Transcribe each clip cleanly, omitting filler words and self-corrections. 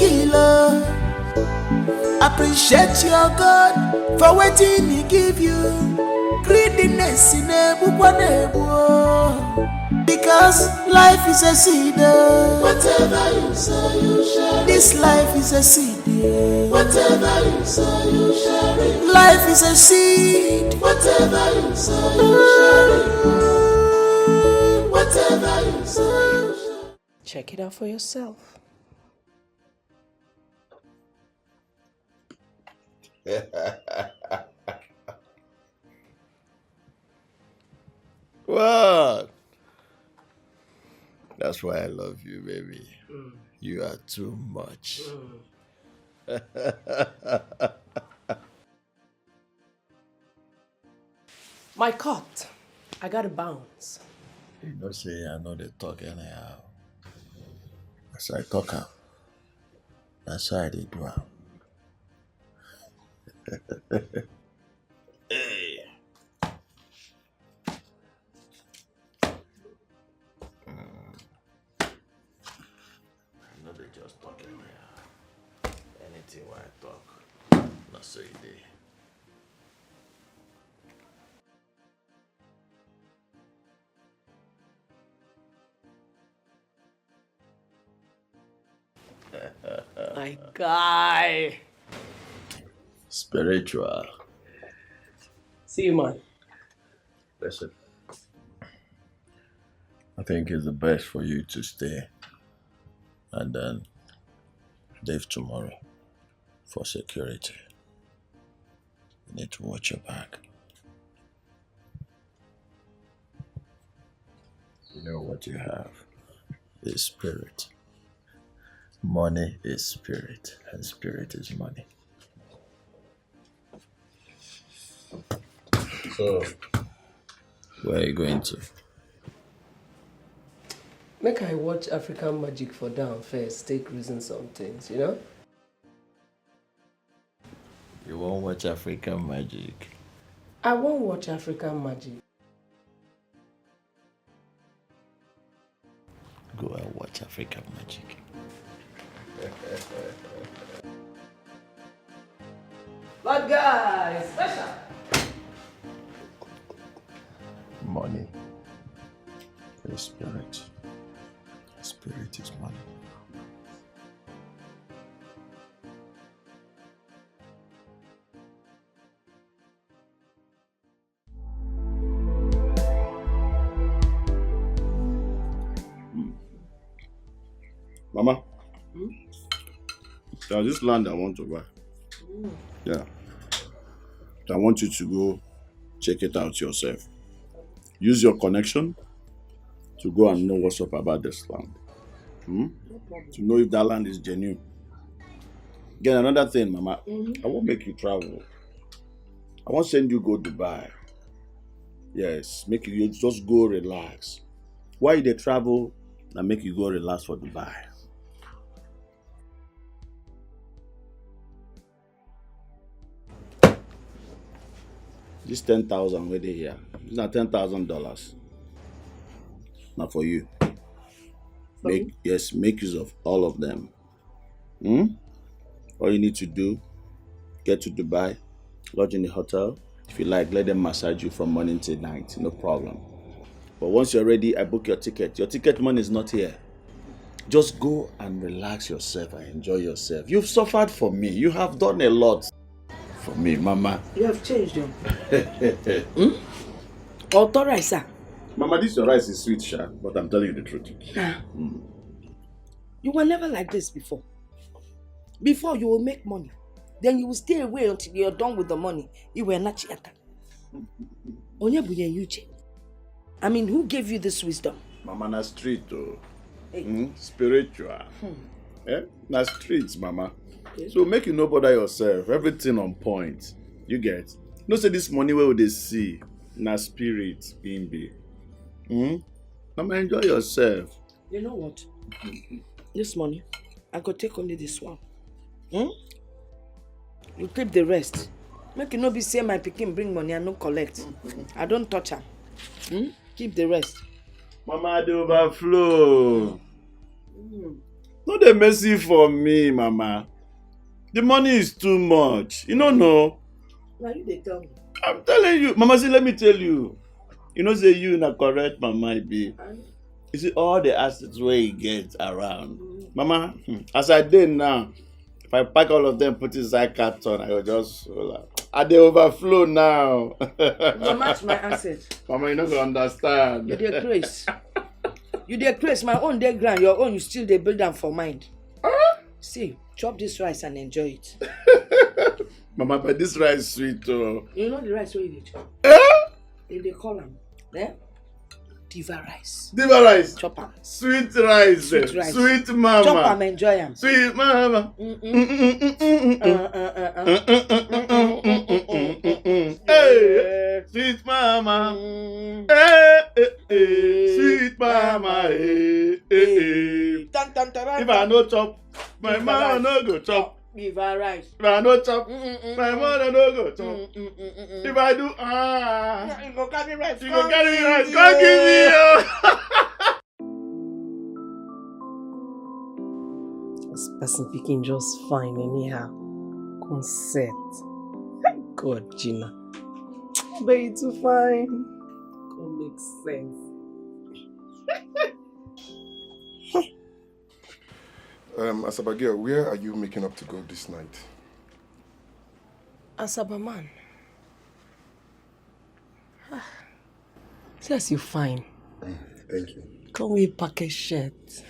killer. Appreciate your God for waiting He give you. Greediness in a because life is a seed. Whatever you sow, you share. This life is a seed. Whatever you sow, you share it. Life is a seed. Whatever you sow, you share it. Whatever you sow, you share it. Check it out for yourself. What? That's why I love you, baby. You are too much. My cut. I gotta bounce. You know, say I know they talk anyhow. That's how I talk out. That's how I do am. Hey. I know they just talk anyhow. Anything when I talk, not so you did. My guy. Spiritual. See you, man. Listen, I think it's the best for you to stay and then leave tomorrow for security. You need to watch your back. You know what you have is spirit. Money is spirit, and spirit is money. So, where are you going to? Make I watch African magic for down first, take reason some things, you know? You won't watch African magic. I won't watch African magic. Go and watch African magic. But guys, special. Money is spirit. Spirit is money. Mama, there's this land I want to buy. Yeah. I want you to go check it out yourself. Use your connection to go and know what's up about this land. To know if that land is genuine. Again, another thing, Mama, I won't make you travel. I won't send you go Dubai. Yes, make you just go relax. Why they travel and make you go relax for Dubai? This 10,000 where they here. It's not $10,000. Not for you. Make use of all of them. All you need to do, get to Dubai, lodge in the hotel. If you like, let them massage you from morning till night. No problem. But once you're ready, I book your ticket. Your ticket money is not here. Just go and relax yourself and enjoy yourself. You've suffered for me. You have done a lot for me, Mama. You have changed them. Auto rice, sir. Mama, this your rice is sweet, Sha, but I'm telling you the truth. You were never like this before. Before you will make money, then you will stay away until you're done with the money. You were not Chiata. I mean, who gave you this wisdom? Mama, na street, oh. Spiritual. Na streets, Mama. So make you no bother yourself. Everything on point. You get? No say this money where would they see? Na spirit, Bimbi. Mama, enjoy yourself. You know what? This money, I could take only this one. You keep the rest. Make you no be say my pikin bring money and no collect. I don't touch her. Keep the rest. Mama, the overflow. No dey mercy for me, Mama. The money is too much. You don't know. Now you they tell me. I'm telling you. Mama, see, let me tell you. You know, say you na correct Mama I be. You see all the assets where he gets around. Mama, as I did now, if I pack all of them, put inside carton, I will just they overflow now. You match my assets. Mama, you not gonna understand. You dey craze. You dey craze. My own dey grand. Your own, you still dey build them for mind. See, chop this rice and enjoy it. Mama, but this rice sweet oh. You know the rice where you dey chop? They call them. Diva rice. Diva rice. Chop am. Sweet rice. Sweet rice. Sweet mama. Chop am, enjoy am. Sweet mama. Hey, sweet mama. Sweet mama. If I no chop, my mama no go chop. Diva rice. If I no chop, my mother no go chop. If I do, You go carry rice. you go carry rice. Come give me. This person picking just fine anyhow. Consent. God, Gina. But you too fine. Don't make sense. Asaba girl, where are you making up to go this night? Asaba man. See as you fine. Thank you. Come with package shirt.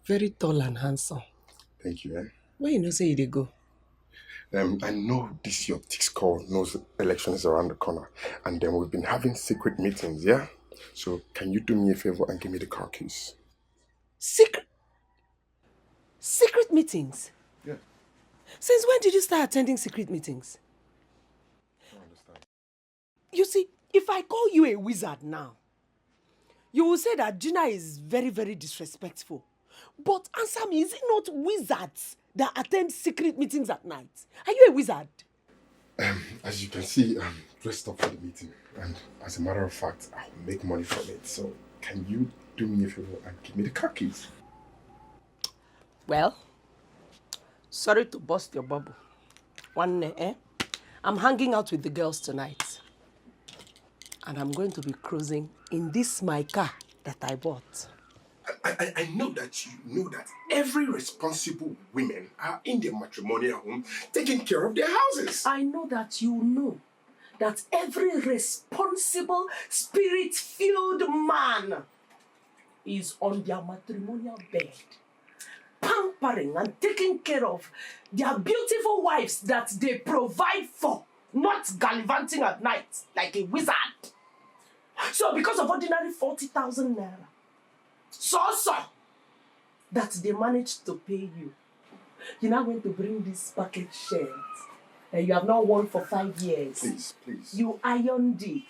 Very tall and handsome. Thank you, Where you know say you dey go? I know this your tics call knows election is around the corner. And then we've been having secret meetings, yeah? So can you do me a favor and give me the car keys? Secret meetings? Yeah. Since when did you start attending secret meetings? I don't understand. You see, if I call you a wizard now, you will say that Gina is very, very disrespectful. But answer me, is it not wizards that attend secret meetings at night? Are you a wizard? As you can see, I'm dressed up for the meeting. And as a matter of fact, I'll make money from it. So can you do me a favor and give me the car keys? Well, sorry to bust your bubble. I'm hanging out with the girls tonight. And I'm going to be cruising in this my car that I bought. I know that you know that every responsible women are in their matrimonial home taking care of their houses. I know that you know that every responsible, spirit-filled man is on their matrimonial bed, pampering and taking care of their beautiful wives that they provide for, not gallivanting at night like a wizard. So because of ordinary 40,000 naira, so that they managed to pay you, you're now going to bring this package shirt and you have not worn for 5 years. Please. You ironed it.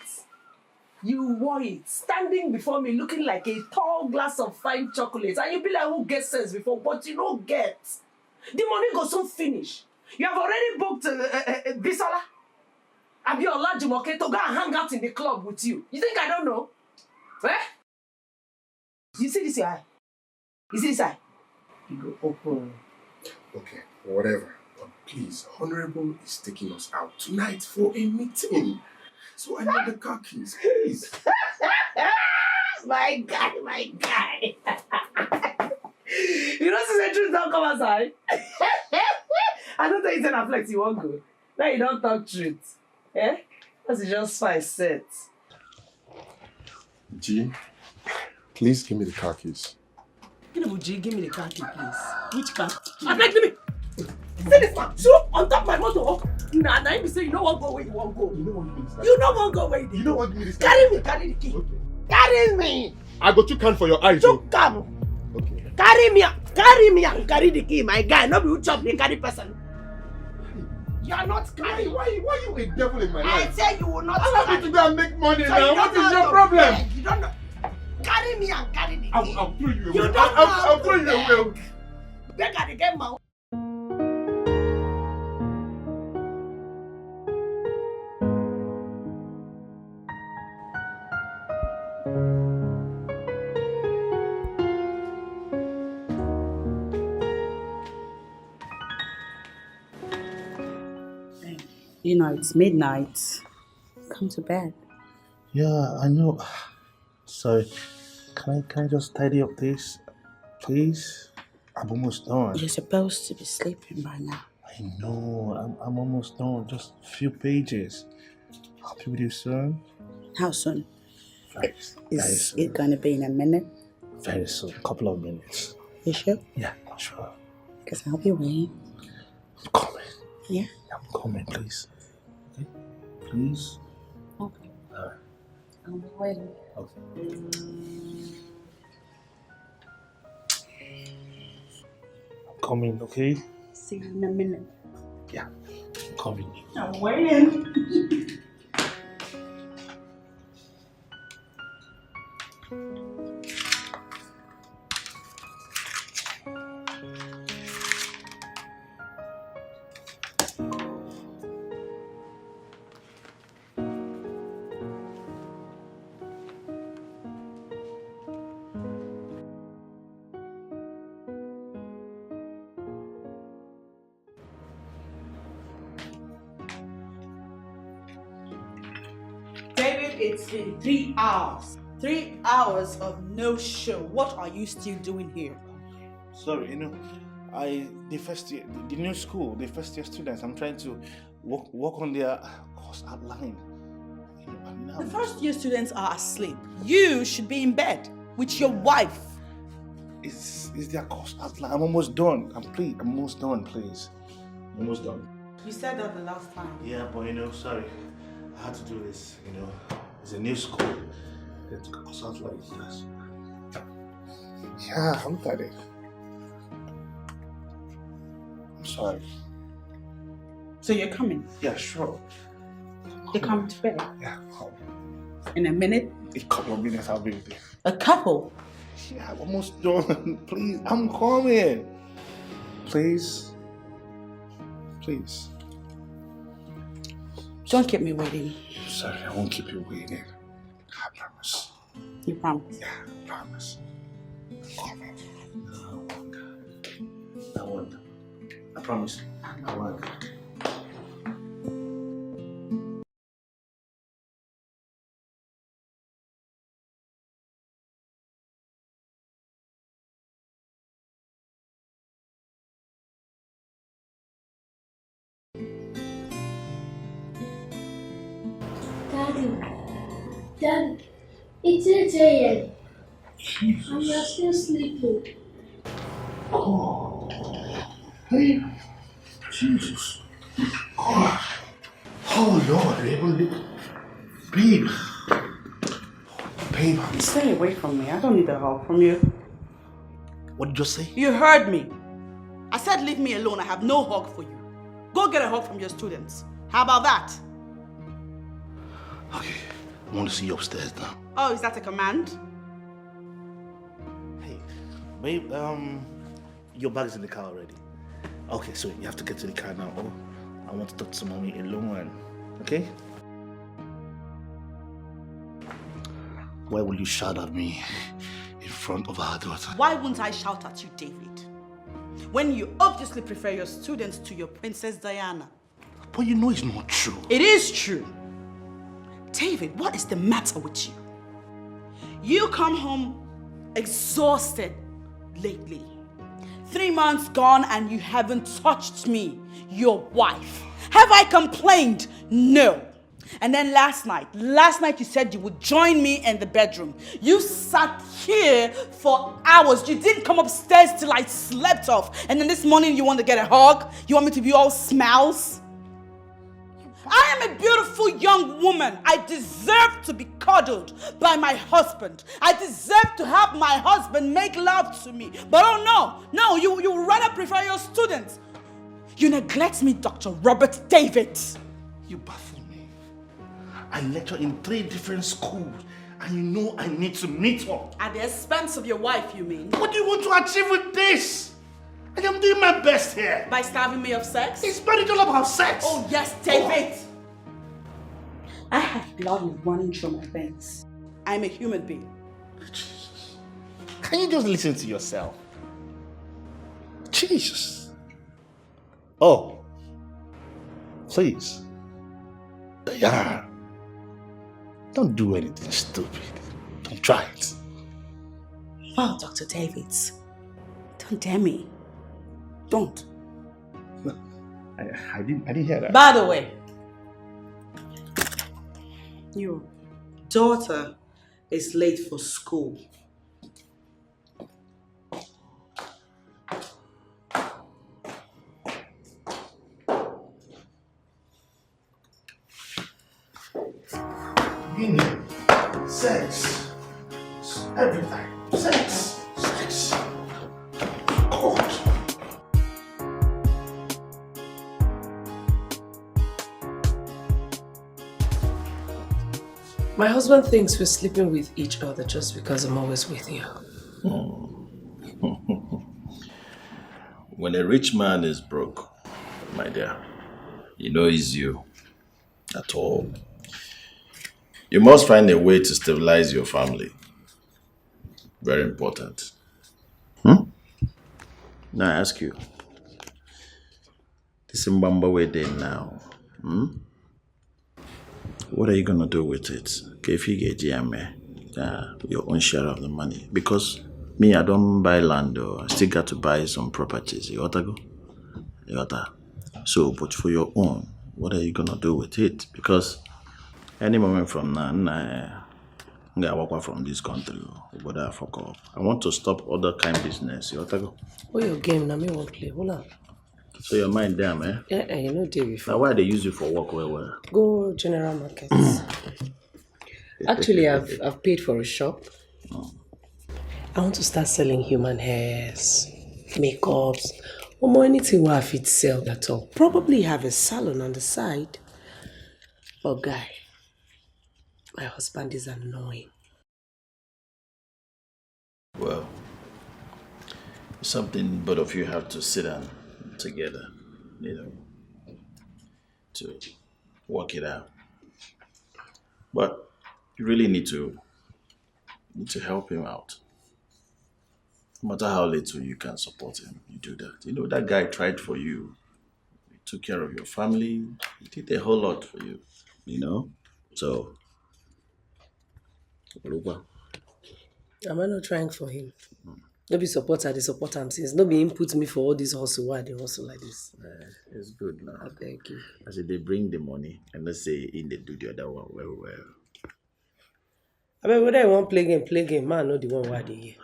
You wore it, standing before me looking like a tall glass of fine chocolate. And you be like, who gets sense before? But you don't get. The money goes soon finish. You have already booked Bisola, Abiola, Jumoke to go and hang out in the club with you. You think I don't know? You see this eye? You see this eye? You go open. Okay, whatever. But please, Honorable is taking us out tonight for a meeting. So I need the car keys, please. My guy. You know, since the truth don't come outside. I don't think it's an flex you won't go. Now you don't talk truth. That's just fine set. G, please give me the car keys. Give me the car key, please. Which car key? I beg, give me. See this man, so on top of my motor. Nah, you say you don't want to go where you want to go. You don't want to go where you don't want to give me this car. Carry the key. Okay. Carry me. I got 2 cans for your eyes. You come. Okay. Carry me and carry the key, my guy. Not be who chop the carry person. You are not carrying. Why you a devil in my life? I say you will not I want you to go and make money now. What is your problem? You don't know. Carry me and carry the key. I'll throw you away. You don't I'll throw you away. Beg at the game, man. You know, it's midnight. Come to bed. Yeah, I know. Sorry. Can I just tidy up this, please? I'm almost done. You're supposed to be sleeping by now. I know. I'm almost done. Just a few pages. I'll be with you soon. How soon? Very Is soon. it going to be in a minute? Very soon. A couple of minutes. You sure? Yeah, sure. Because I'll be waiting. I'm coming. Yeah? I'm coming, please. Okay? Please? Okay. Alright. I'll be waiting. Okay. I'm coming, okay? See you in a minute. Yeah, I'm coming. I'm waiting. David, it's been 3 hours. 3 hours of no show. What are you still doing here? Sorry, the first year, the new school, the first year students, I'm trying to work on their course outline. The first year students are asleep. You should be in bed with your wife. Is their course outline? I'm almost done. I'm almost done, please. I'm almost done. You said that the last time. Yeah, but sorry. I had to do this, It's a new school. It's course outline. Yes. Yeah, look at it. I'm sorry. So you're coming? Yeah, sure. You're coming to bed? Yeah, In a minute? a couple of minutes I'll be with you. A couple? Yeah, I'm almost done. Please, I'm coming. Please. Please. Don't keep me waiting. Sorry, I won't keep you waiting. I promise. You promise? Yeah, I promise. Come on. I won't. I promise. I won't. Daddy, it's 8 a.m. and you're still sleeping. Oh, hey, Jesus. God. Oh, Lord, babe. Babe. Stay away from me. I don't need the help from you. What did you say? You heard me. I said leave me alone. I have no hug for you. Go get a hug from your students. How about that? Okay, I want to see you upstairs now. Oh, is that a command? Hey, babe, your bag is in the car already. Okay, so you have to get to the car now. Oh, I want to talk to mommy alone. Okay? Why will you shout at me in front of our daughter? Why wouldn't I shout at you, David? When you obviously prefer your students to your Princess Diana. But you know it's not true. It is true. David, what is the matter with you? You come home exhausted lately. 3 months gone and you haven't touched me, your wife. Have I complained? No. And then last night you said you would join me in the bedroom. You sat here for hours. You didn't come upstairs till I slept off. And then this morning you want to get a hug? You want me to be all smiles? I am a beautiful young woman. I deserve to be cuddled by my husband. I deserve to have my husband make love to me. But oh no, you rather prefer your students. You neglect me, Dr. Robert David. You baffle me. I lecture in 3 different schools and you know I need to meet up. At the expense of your wife, you mean? What do you want to achieve with this? I am doing my best here. By starving me of sex? It's not all about sex. Oh yes, David. I have blood running through my veins. I'm a human being. Jesus. Can you just listen to yourself? Jesus. Oh. Please. Yeah. Don't do anything stupid. Don't try it. Wow, Dr. David. Don't dare me. Don't. I didn't hear that. By the way, your daughter is late for school. Sex. Every time. Sex. Sex. God. My husband thinks we're sleeping with each other just because I'm always with you. When a rich man is broke, my dear, you know it's you at all. You must find a way to stabilize your family. Very important. Now I ask you, this Mbamba we're there now, what are you gonna do with it? If you get GMA, your own share of the money. Because me, I don't buy land though. I still got to buy some properties. You oughta go? You oughta. So, but for your own, what are you gonna do with it? Because any moment from now, I'm gonna walk out from this country. But I fuck up. I want to stop other kind of business. You oughta go? Oh, your game, now me won't play. Hold on. So your mind there, man. Yeah, you know, day before. Now why they use you for work? Where? Go general markets. Actually, I've paid for a shop. I want to start selling human hairs, makeups, or more anything where I fit sell at all. Probably have a salon on the side. But guy, my husband is annoying. Well, it's something both of you have to sit down together, to work it out. But you really need to help him out. No matter how little you can support him, you do that. That guy tried for you. He took care of your family. He did a whole lot for you. So, Am I not trying for him? No be supporter, they support him since. No be input me for all this hustle. Why they hustle like this? it's good now. I beg you. I said they bring the money and let's say in they do the other one well. I mean, whether you want play game, man, not the one why they here.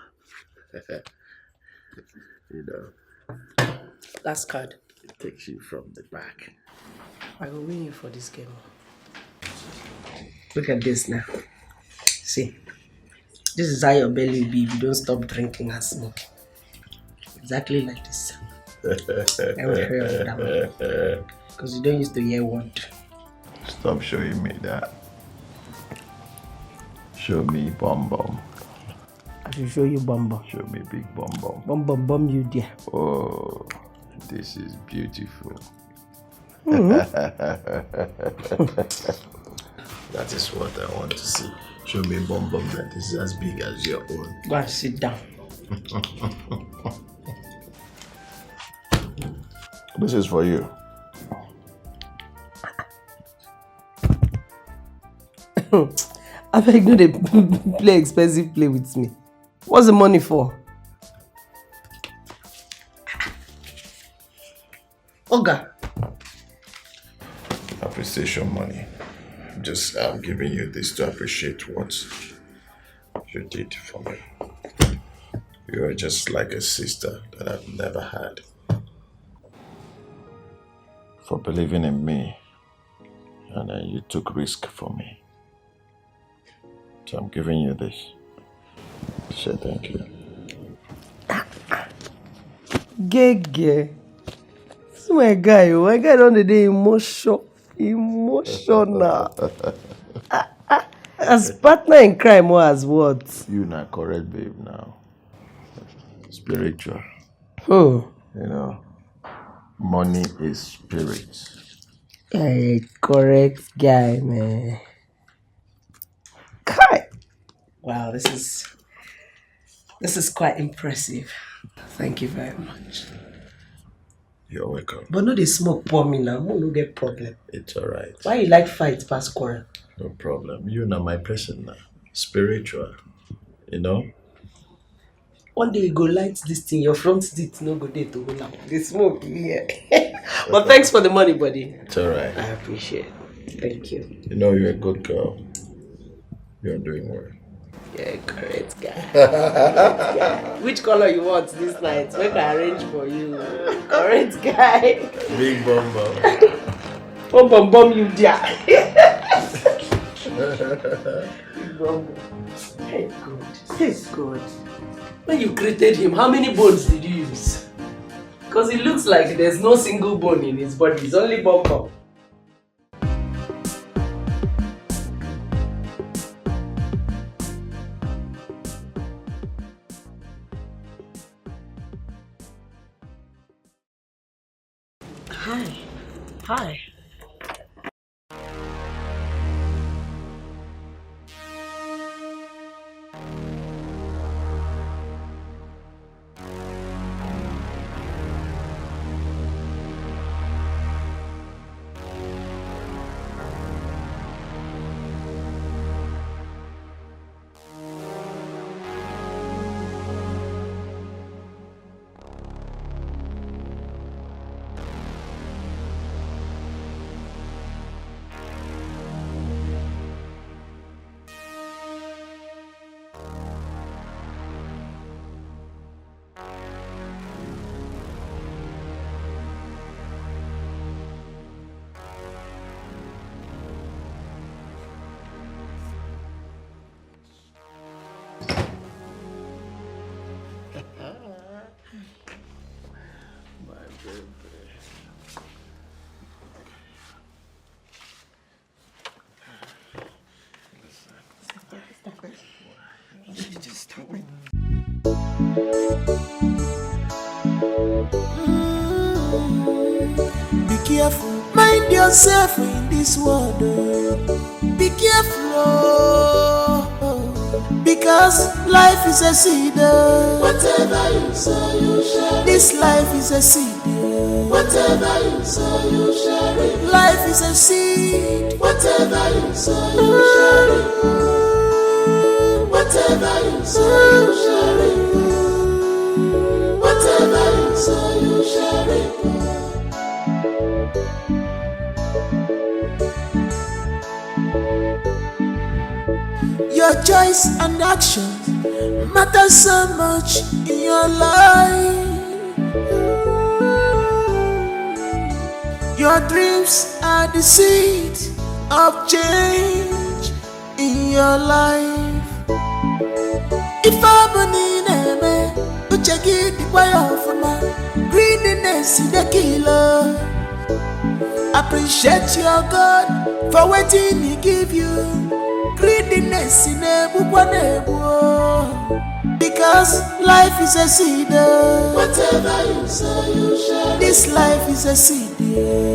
Last card. It takes you from the back. I will win you for this game. Look at this now. See, this is how your belly will be if you don't stop drinking and smoking. Exactly like this. I will hear of that one. Because you don't used to hear word. Stop showing me that. Show me bum bum. I should show you bum bum. Show me big bum bum. Bum bum bum you there. Oh, this is beautiful. That is what I want to see. Show me bum bum that is as big as your own. Go and sit down. This is for you. I beg no they play expensive play with me. What's the money for? Oga. Appreciation money. Just I'm giving you this to appreciate what you did for me. You are just like a sister that I've never had. For believing in me, and then you took risk for me. So I'm giving you this. Say thank you. Gege. This is my guy. My guy on the day emotional. As partner in crime or as what? You not correct, babe, now. Spiritual. Money is spirit. Hey, correct guy, man. Kai. Wow, this is quite impressive. Thank you very much. You're welcome. But no, they smoke pour me now. No get problem. It's alright. Why you like fight past quarrel? No problem. You know my person now. Spiritual. You know? One day you go light this thing, your front teeth no go there to go now. They smoke here. But thanks for the money, buddy. It's alright. I appreciate it. Thank you. You know you're a good girl. You're doing well. Yeah, correct guy. Which color you want this night? Make I arrange for you. Correct guy. Big bum. Bum you there. Big bum. Hey, good. Hey, good. When you created him, how many bones did you use? Because it looks like there's no single bone in his body. It's only bum. Hi. Be careful, mind yourself in this world. Be careful, because life is a seed. Whatever you sow, you shall reap. This life is a seed. Whatever you sow, you shall reap. Life is a seed. Whatever you sow, you shall reap. Whatever you sow, you shall reap. Whatever you sow, you shall reap. Your choice and action matter so much in your life. Your dreams are the seed of change in your life. If I believe in me, you check it the way of my greediness in the killer. Appreciate your God for waiting He give you. Greediness in a because life is a seed. Whatever you sow, you shall reap. This life is a seed.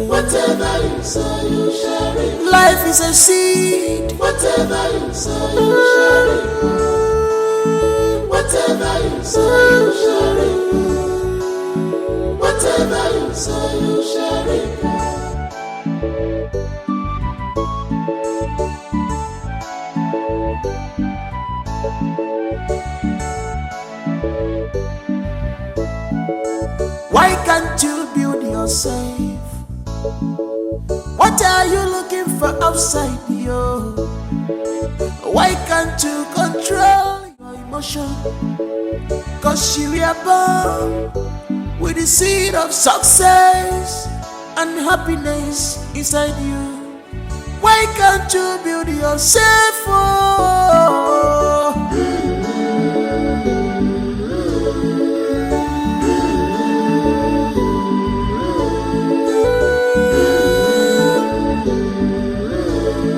Whatever you sow, you shall reap. Life is a seed. Whatever you sow, you shall reap. Whatever you sow, you shall reap. Whatever you sow, you shall reap. Why can't you build yourself? What are you looking for outside you? Why can't you control your emotion? Cause you were born with the seed of success and happiness inside you. Why can't you build yourself up?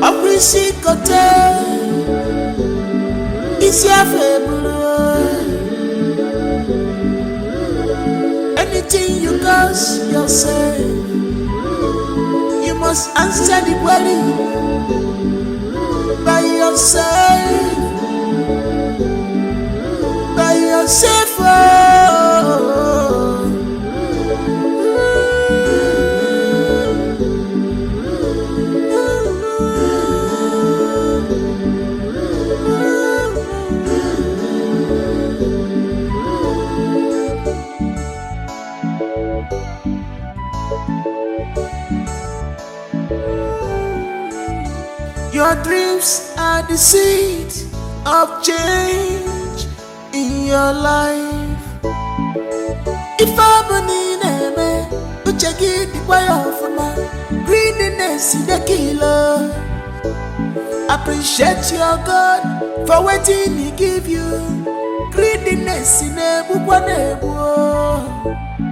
Appreciate it's your favorite. Anything you cause yourself, you must answer the query by yourself. By yourself. Your dreams are the seed of change in your life. If I believe in me, you check it the way of my greediness is the killer. Appreciate your God for waiting He give you. Greediness in a book.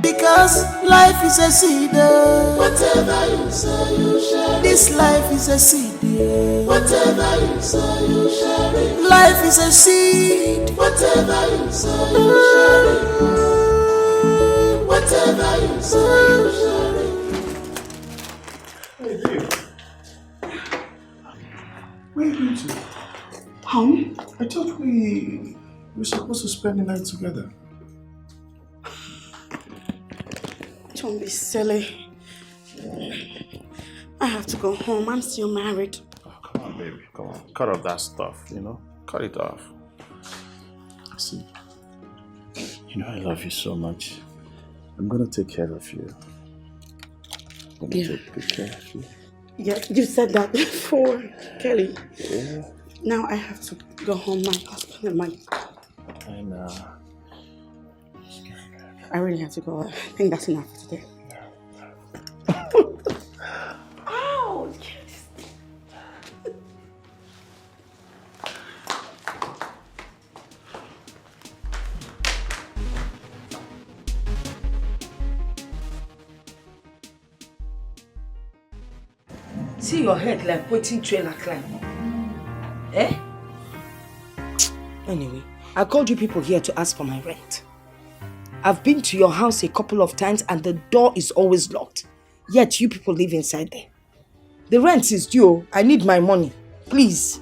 Because life is a seed. Whatever you sow, you share. This life is a seed. Whatever you sow, you share. Life is a seed. Whatever you sow, you share. Whatever you sow, you share. Where are you going to? Home? I thought we were supposed to spend the night together. Don't be silly. I have to go home. I'm still married. Oh, come on, baby. Come on. Cut off that stuff, Cut it off. See, I love you so much. I'm going to take care of you. I'm going to take good care of you. Yeah, you said that before, Kelly. Yeah. Now I have to go home. My husband and my... I know. I really have to go. I think that's enough for today. Ow! Yes. See your head like waiting trailer climb. Eh? Anyway, I called you people here to ask for my rent. I've been to your house a couple of times and the door is always locked. Yet you people live inside there. The rent is due. I need my money. Please.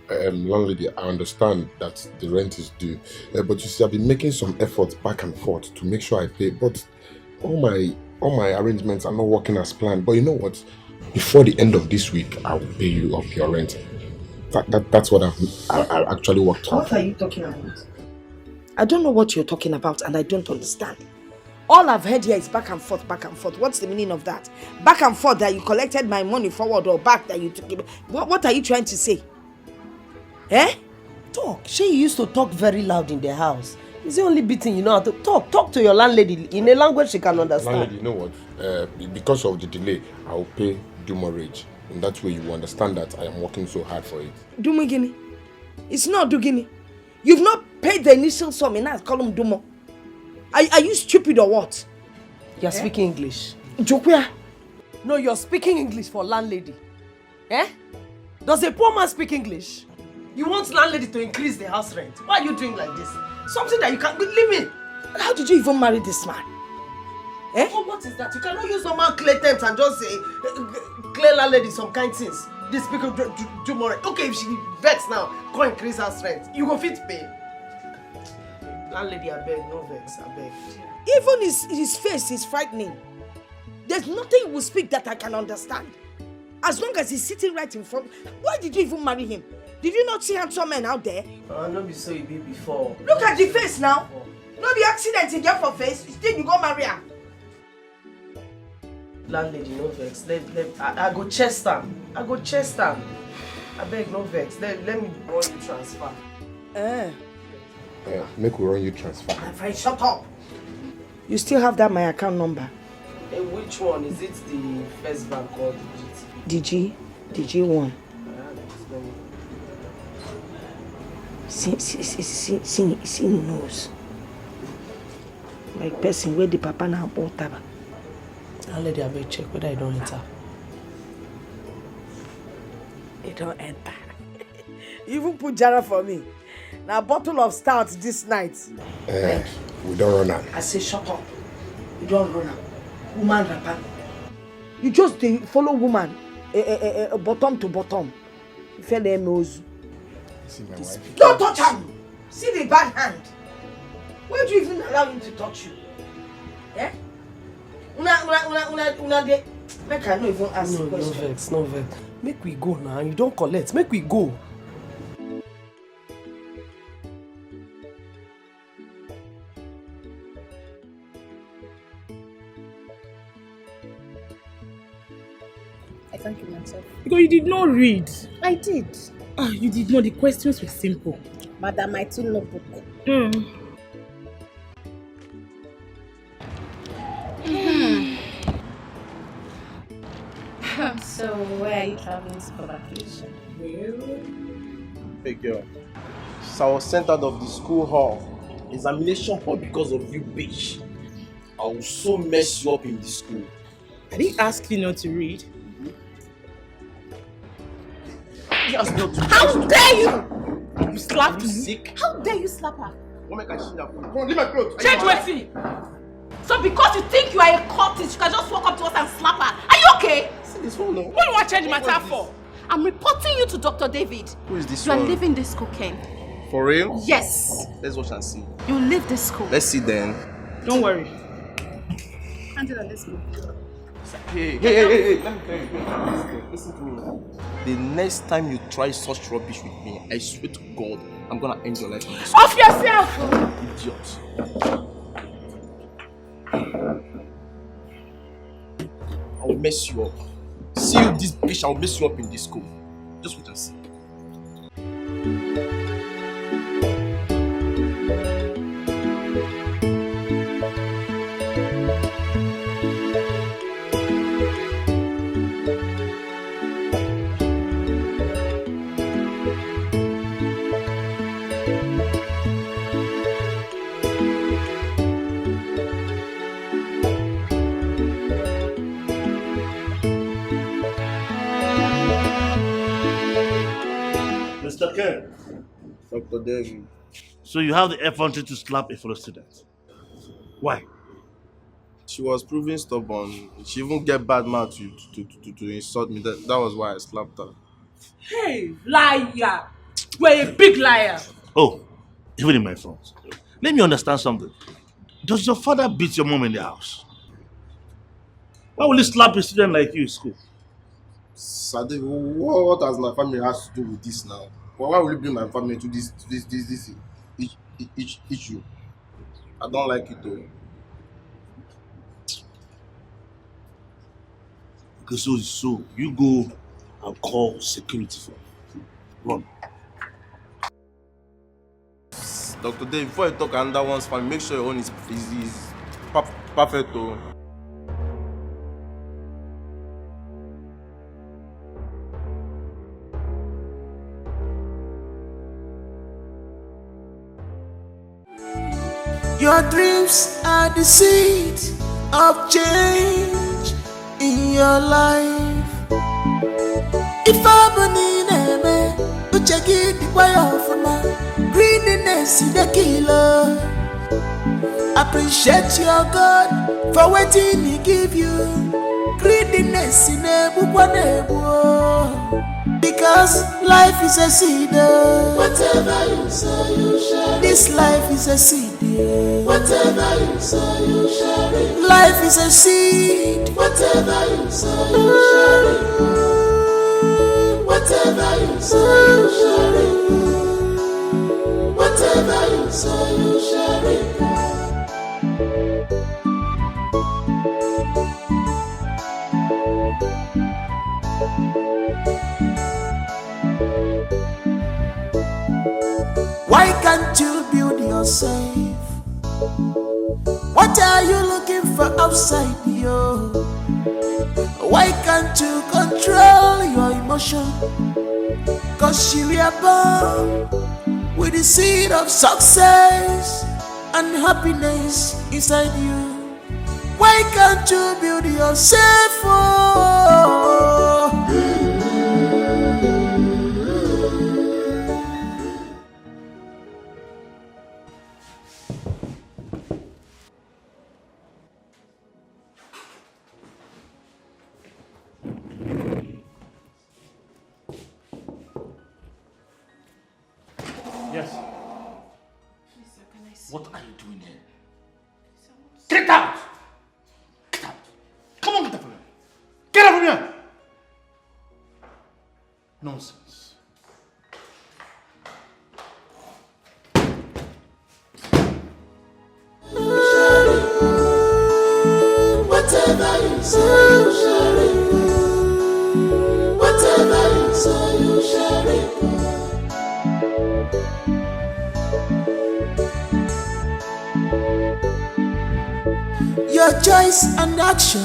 Landlady, I understand that the rent is due. But you see, I've been making some efforts back and forth to make sure I pay. But all my arrangements are not working as planned. But you know what? Before the end of this week, I will pay you up your rent. That's what I actually worked on. What are you talking about? I don't know what you're talking about and I don't understand. All I've heard here is back and forth, back and forth. What's the meaning of that? Back and forth that you collected my money forward or back that you took it. What are you trying to say? Eh? Talk. She used to talk very loud in the house. It's the only bit thing you know how to talk. Talk to your landlady in a language she can understand. Landlady, you know what? Because of the delay, I will pay demurrage. In that way, you will understand that I am working so hard for it. Dumigini. It's not Dugini. You've not paid the initial sum and now call him Dumo. Are you stupid or what? You're speaking English. Jokwea. No, you're speaking English for landlady. Eh? Does a poor man speak English? You want landlady to increase the house rent. Why are you doing like this? Something that you can't believe in. How did you even marry this man? Eh? Oh, what is that? You cannot use normal clear terms and just say clear landlady some kind things. This people do more. Okay, if she vex now, go increase house rent. You go fit pay. Landlady, I beg, no vex, I beg. Even his face is frightening. There's nothing he will speak that I can understand. As long as he's sitting right in front. Why did you even marry him? Did you not see handsome men out there? No be so you be before. Look at the face now. No be accident in your for face. Still you go marry her. Landlady, no vex. I go chest am. I beg, no vex. Let me run you transfer. Make we run you transfer. My friend, shut up. You still have that my account number? Hey, which one? Is it the first bank or digit? DG1. See knows. Like person where the papa now bought taba. I'll let you check whether I don't enter. It don't enter. You even put Jara for me. Now a bottle of stout this night. We don't run out. I say shut up. You don't run out. Woman rapper. You just follow woman bottom to bottom. You feel them knows. See my wife. Don't touch him! See the bad hand. Why do you even allow him to touch you? Eh? Una de. Make I no even ask you questions. No vex. Make we go now. You don't collect. Make we go. I can't kill myself. But you did not read. I did. You did not. The questions were simple. Madam, I took notebook. So, where are you traveling for vacation? Hey girl, so I was sent out of the school hall, examination hall because of you, bitch. I will so mess you up in the school. I didn't ask you not to read. Yes, not to. How dare you! You slapped me. Sick? How dare you slap her? Don't make her change her food. Come on, leave my clothes. Change wetin? So because you think you are a cultist, you can just walk up to us and slap her. Are you okay? See this one now. What do you want to change matter for? I'm reporting you to Dr. David. Who is this You are one? leaving this cocaine. For real? Yes. Let's watch and see. You leave this school. Let's see then. Don't worry. Angela, let's go. Hey. Let me tell you. Listen to me. The next time you try such rubbish with me, I swear to God, I'm gonna end your life in this. Off yourself! Idiot. I'll mess you up. See you this bitch, I'll mess you up in this school. Just wait and see. Mr. Ken. Dr. David. So you have the effrontery to slap a fellow student. Why? She was proving stubborn. She even get bad mouth to insult me. That was why I slapped her. Hey, liar! You're a big liar! Oh, even in my front. Let me understand something. Does your father beat your mom in the house? Why will he slap a student like you in school? Sade, what has my family has to do with this now? Why will you bring my family to this issue? I don't like it though. Okay, so you go and call security for run. Dr. Dave, before you talk another one's family, make sure your own is perfect though. Your dreams are the seed of change in your life. If I believe in uche gị dịkwa ya ọfụma, greediness is the killer. Appreciate your God for wetin He give you. Greediness na-egbukwa na-egbu. Because life is a seed. Whatever you sow, you share. This life is a seed. Whatever you sow, you share. Life is a seed. Whatever you sow, you share. Whatever you sow, you share. Whatever you sow, you share. Why can't you build yourself? What are you looking for outside you? Why can't you control your emotion? Cause you are born with the seed of success and happiness inside you. Why can't you build yourself? Yes. What are you doing here? Get out! Get out! Come on, get out from here! Get out from here! Nonsense. Whatever you say, you share it. Whatever Your choice and action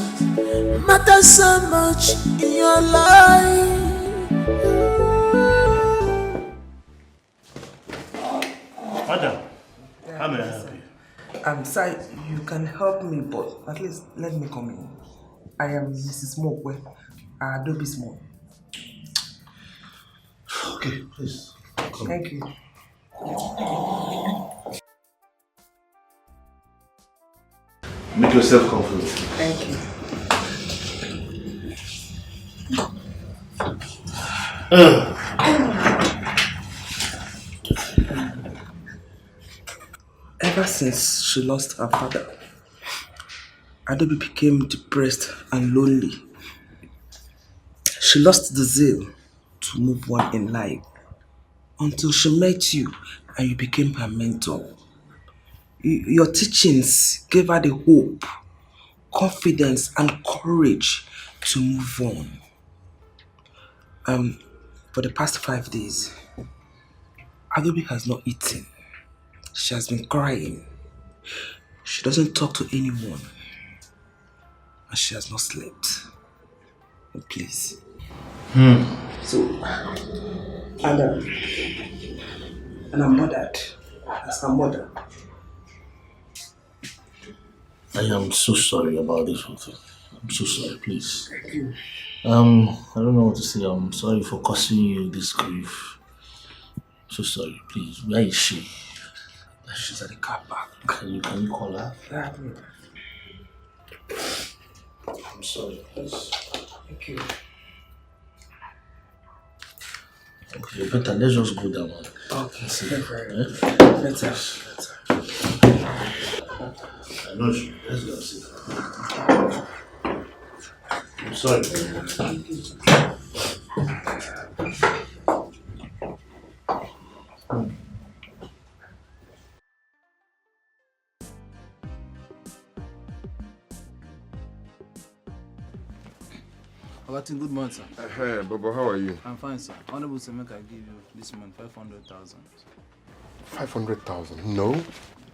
matter so much in your life. Madam, how may I help you? I'm sorry, you can help me, but at least let me come in. I am Mrs. Mokwe, Adobe Small. Okay, please. Come. Thank you. Make yourself comfortable. Thank you. Ever since she lost her father, Adobe became depressed and lonely. She lost the zeal to move on in life until she met you and you became her mentor. Your teachings gave her the hope, confidence and courage to move on. For the past 5 days, Adobe has not eaten. She has been crying. She doesn't talk to anyone. And she has not slept. Oh, please. So, and I'm bothered as her mother. I am so sorry about this whole thing. I'm so sorry, please. Thank you. I don't know what to say. I'm sorry for causing you this grief. So sorry, please. Where is she? She's at the car park. Can you call her? Yeah. I'm sorry, please. Thank you. Okay, better. Let's just go down. Okay. See. Better. I know she. Let's go see. I'm sorry. Agatin, good morning, sir. Hey, Bobo, how are you? I'm fine, sir. Honorable sir, make I give you this month 500,000. 500,000? No,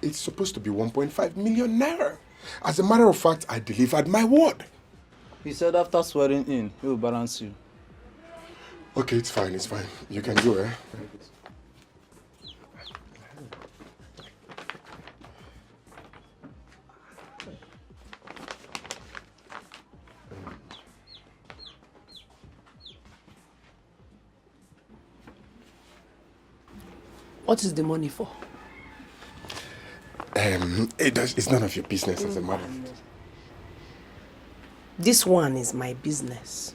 it's supposed to be 1.5 million naira. As a matter of fact, I delivered my word. He said after swearing in, he will balance you. Okay, it's fine, it's fine. You can go, eh? What is the money for? It's none of your business as a matter. This one is my business.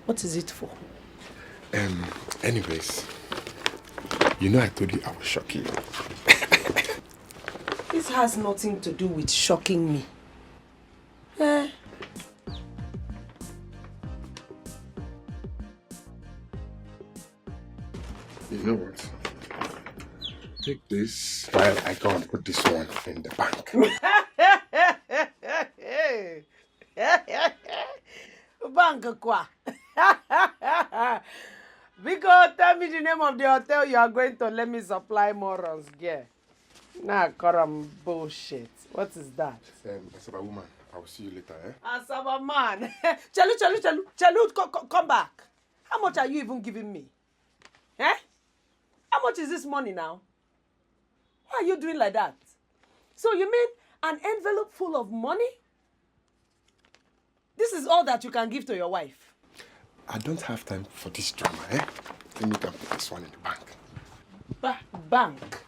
What is it for? Anyways, you know I told you I was shocking you. This has nothing to do with shocking me. Eh? You know what? Take this while I go and put this one in the bank. Bank kwa. Because tell me the name of the hotel you are going to let me supply more runs, girl. Nah, Karam bullshit. What is that? Asaba woman, I will see you later, eh? Asaba man. Chalu, come back. How much are you even giving me? Eh? How much is this money now? Why are you doing like that? So you mean an envelope full of money? This is all that you can give to your wife? I don't have time for this drama, eh? Let me go and put this one in the bank. Bank?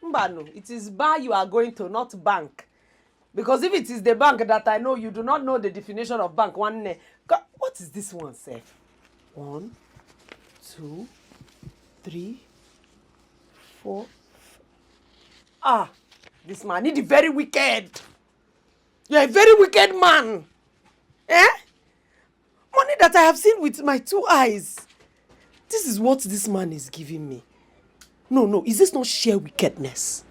Mbano, it is bar you are going to, not bank. Because if it is the bank that I know, you do not know the definition of bank. What is this one, sir? 1, 2, 3, 4. Ah, this man is very wicked. You're a very wicked man. Eh? Money that I have seen with my 2 eyes. This is what this man is giving me. No, is this not sheer wickedness?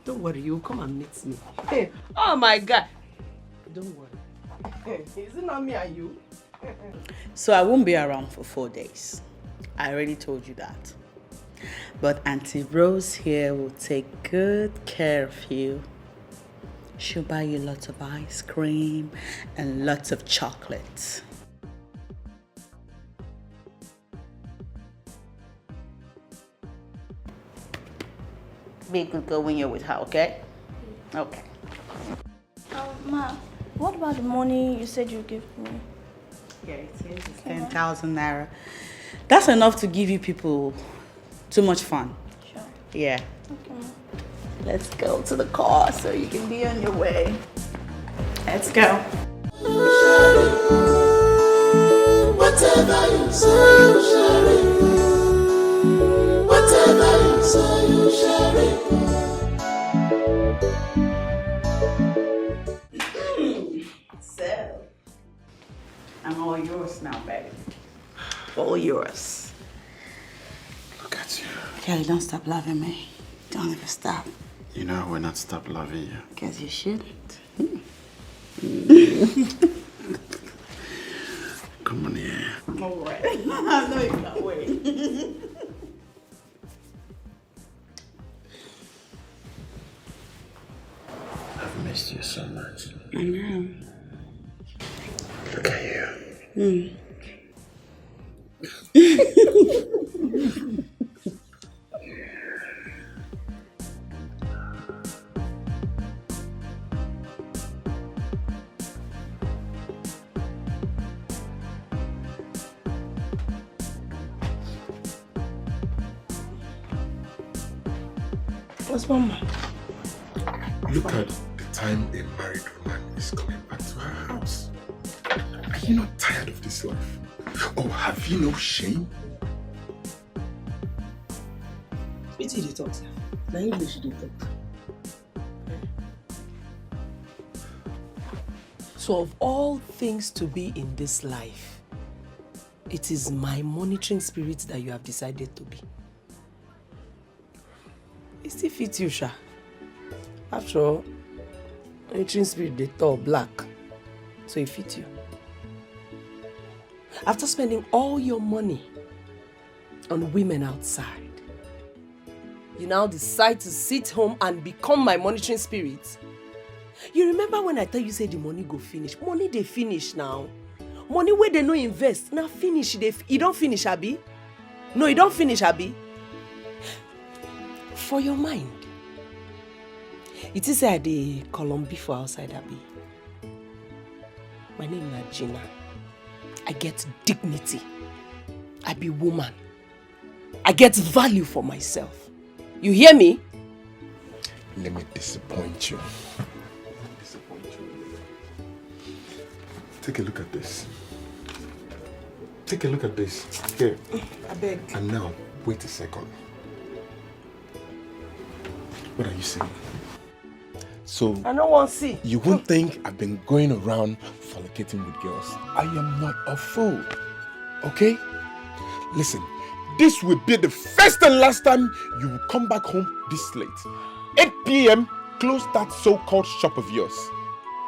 Don't worry, you'll come and meet me. Hey, oh my God. Don't worry. Is it not me and you? So I won't be around for 4 days. I already told you that. But Auntie Rose here will take good care of you. She'll buy you lots of ice cream and lots of chocolates. Be a good girl when you're with her, okay? Okay. Ma, what about the money you said you give me? Yeah, it's 10,000 naira. That's enough to give you people too much fun. Sure. Yeah. Okay, Ma. Let's go to the car so you can be on your way. Let's go. Whatever you say, you share it. Whatever you say, you share it. So, I'm all yours now, baby. All yours. Look at you. Kelly, don't stop loving me. Don't ever stop. You know I will not stop loving you. Because you shouldn't. Come on here. All right. I know you can't wait. I've missed you so much. I know. Look at you. What's mama? Look at the time a married woman is coming back to her house. Are you not tired of this life? Oh, have you no shame? What did you talk, sir? Now English you talk. So of all things to be in this life, it is my monitoring spirit that you have decided to be. It still fits you, Sha. After all, monitoring spirit they talk black, so it fits you. After spending all your money on women outside, you now decide to sit home and become my monitoring spirit. You remember when I tell you say the money go finish? Money they finish now. Money where they no invest, now finish. You don't finish, Abi? No, you don't finish, Abi? For your mind, it is I the Columbi for outside, Abi. My name is Gina. I get dignity. I be woman. I get value for myself. You hear me? Let me disappoint you. Take a look at this. Take a look at this. Here. I beg. And now, wait a second. What are you saying? So, I don't want to see. You won't think I've been going around fornicating with girls. I am not a fool. Okay? Listen, this will be the first and last time you will come back home this late. 8 p.m., close that so-called shop of yours.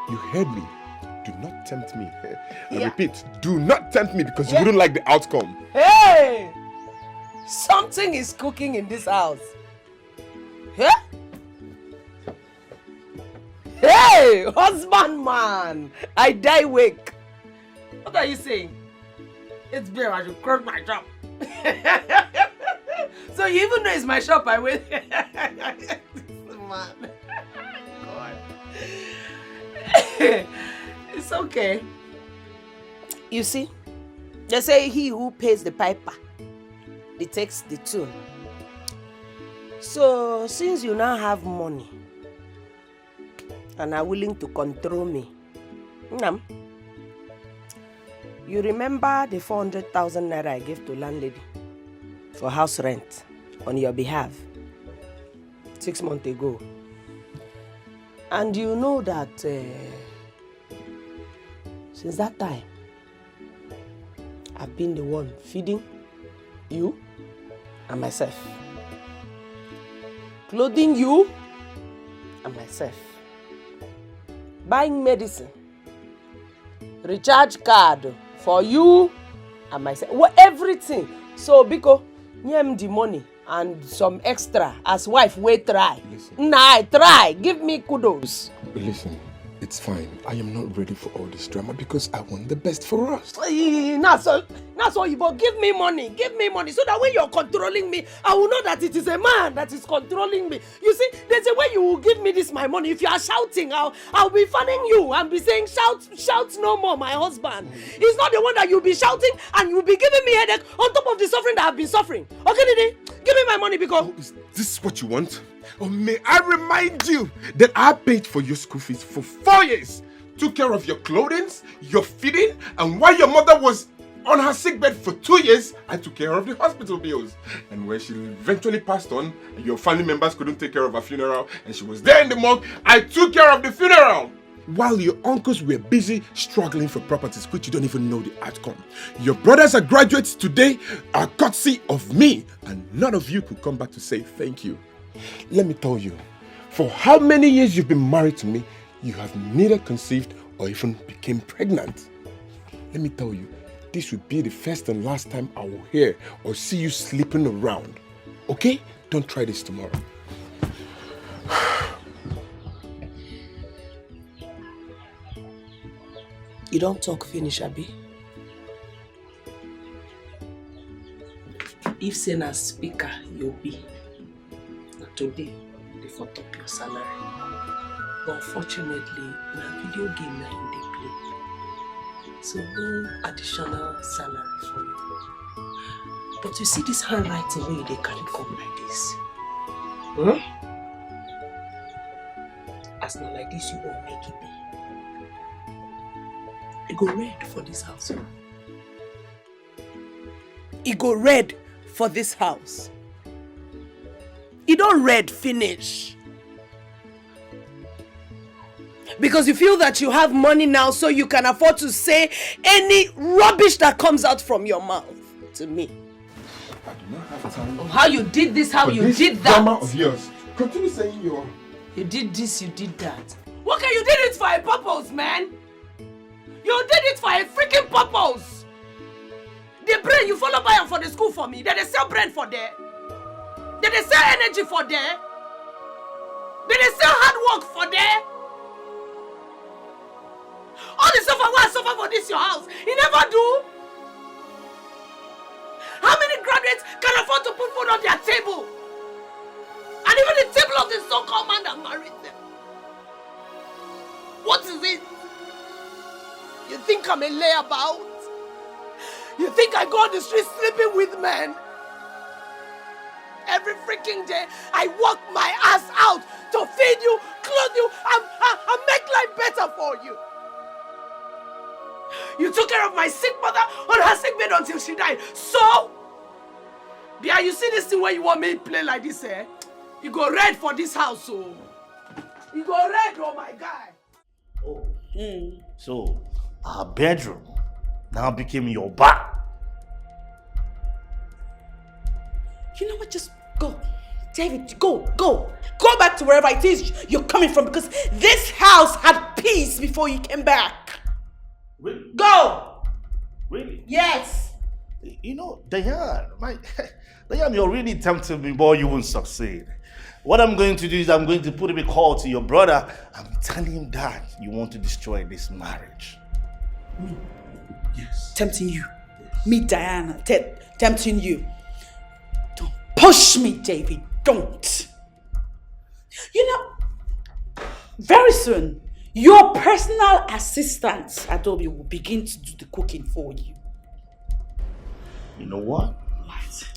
You heard me. Do not tempt me. I repeat, do not tempt me because you wouldn't like the outcome. Hey! Something is cooking in this house. Huh? Hey! Husband man! I die wake. What are you saying? It's beer, I should close my shop. So you even know it's my shop, I wait. Man. God. It's okay. You see, they say he who pays the piper, he takes the tune. So since you now have money and are willing to control me, you remember the 400,000 naira I gave to landlady for house rent on your behalf 6 months ago. And you know that since that time, I've been the one feeding you and myself, clothing you and myself, buying medicine, recharge card for you and myself, everything. So Biko, give me the money and some extra as wife wey try. Nah, I try. Give me kudos. Listen, it's fine. I am not ready for all this drama because I want the best for us. That's all you but give me money so that when you're controlling me, I will know that it is a man that is controlling me. You see, there's a way you will give me this my money. If you are shouting, I'll be fanning you and be saying, shout no more, my husband. He's not the one that you'll be shouting and you'll be giving me headache on top of the suffering that I've been suffering. Okay, Didi? Give me my money because... Oh, is this what you want? Oh, may I remind you that I paid for your school fees for 4 years. Took care of your clothing, your feeding, and while your mother was on her sickbed for 2 years, I took care of the hospital bills. And when she eventually passed on, your family members couldn't take care of her funeral, and she was there in the morgue, I took care of the funeral. While your uncles were busy struggling for properties, which you don't even know the outcome. Your brothers are graduates today, are courtesy of me, and none of you could come back to say thank you. Let me tell you, for how many years you've been married to me, you have neither conceived or even became pregnant. Let me tell you, this will be the first and last time I will hear or see you sleeping around. Okay? Don't try this tomorrow. You don't talk finish, Abi. If say na speaker, you'll be. Today, they for top your salary. But unfortunately, na video game na in dey play. So no additional salary for you. But you see this handwriting where they carry come like this. As not like this, you won't make it be. It go red for this house. It go red for this house. It don't red finish. Because you feel that you have money now so you can afford to say any rubbish that comes out from your mouth to me. I do not have time. How you did this, how you did that. Drama of yours. Continue saying your... You did this, you did that. Okay, you did it for a purpose, man. You did it for a freaking purpose. The brain you follow buy for the school for me. They sell brain for there. They sell energy for there. They sell hard work for there. All the suffer I suffer for this your house. You never do. How many graduates can afford to put food on their table? And even the table of the so-called man that married them. What is it? You think I'm a layabout? You think I go on the street sleeping with men? Every freaking day, I work my ass out to feed you, clothe you, and make life better for you. You took care of my sick mother on her sick bed until she died. So, yeah, you see this thing where you want me to play like this, eh? You go red for this house, oh. You go red, oh my guy. Oh. So, our bedroom now became your bar. You know what? Just go. David, go. Go back to wherever it is you're coming from because this house had peace before you came back. Really? Go! Really? Yes. You know, Diane, Diane, you're really tempting me, boy, you won't succeed. What I'm going to do is I'm going to put a call to your brother and tell him that you want to destroy this marriage. Me? Yes. Tempting you. Yes. Me, Diana, tempting you. Don't push me, David. Don't. You know, very soon, your personal assistant, Adobe, will begin to do the cooking for you. You know what? What?